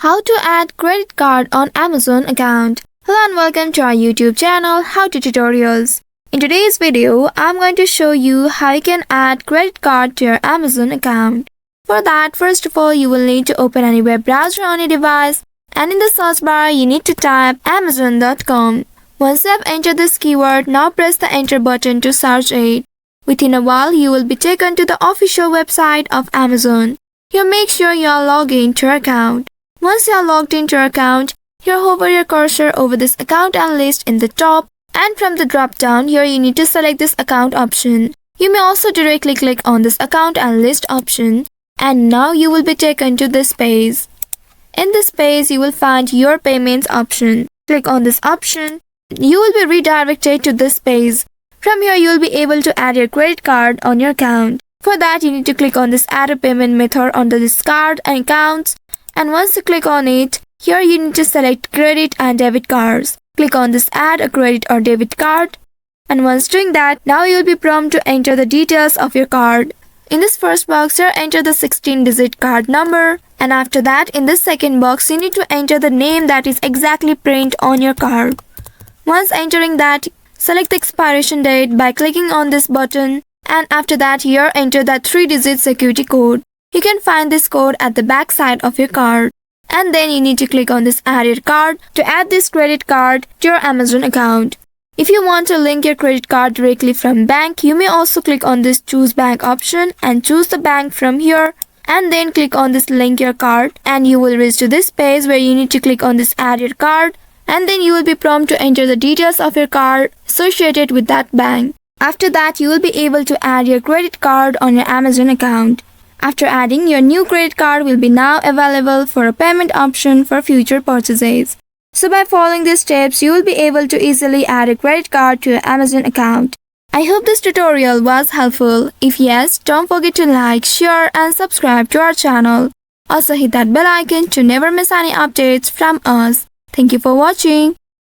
How to add credit card on Amazon account. Hello and welcome to our YouTube channel How to Tutorials. In today's video, I'm going to show you how you can add credit card to your Amazon account. For that, first of all, you will need to open any web browser on your device, and in the search bar, you need to type amazon.com. Once you have entered this keyword, now press the enter button to search it. Within a while, you will be taken to the official website of Amazon. Here, make sure you are logged into your account. Once you are logged into your account, here hover your cursor over this account and list in the top, and from the drop down, here you need to select this account option. You may also directly click on this account and list option, and now you will be taken to this page. In this page, you will find your payments option. Click on this option. You will be redirected to this page. From here, you will be able to add your credit card on your account. For that, you need to click on this add a payment method under this card and accounts. And once you click on it, here you need to select credit and debit cards. Click on this add a credit or debit card. And once doing that, now you will be prompted to enter the details of your card. In this first box, here enter the 16-digit card number. And after that, in this second box, you need to enter the name that is exactly printed on your card. Once entering that, select the expiration date by clicking on this button, and after that here enter that 3-digit security code. You can find this code at the back side of your card. And then you need to click on this add your card to add this credit card to your Amazon account. If you want to link your credit card directly from bank, you may also click on this choose bank option and choose the bank from here. And then click on this link your card, and you will reach to this page where you need to click on this add your card. And then you will be prompted to enter the details of your card associated with that bank. After that, you will be able to add your credit card on your Amazon account. After adding, your new credit card will be now available for a payment option for future purchases. So by following these steps, you will be able to easily add a credit card to your Amazon account. I hope this tutorial was helpful. If yes, don't forget to like, share and subscribe to our channel. Also hit that bell icon to never miss any updates from us. Thank you for watching.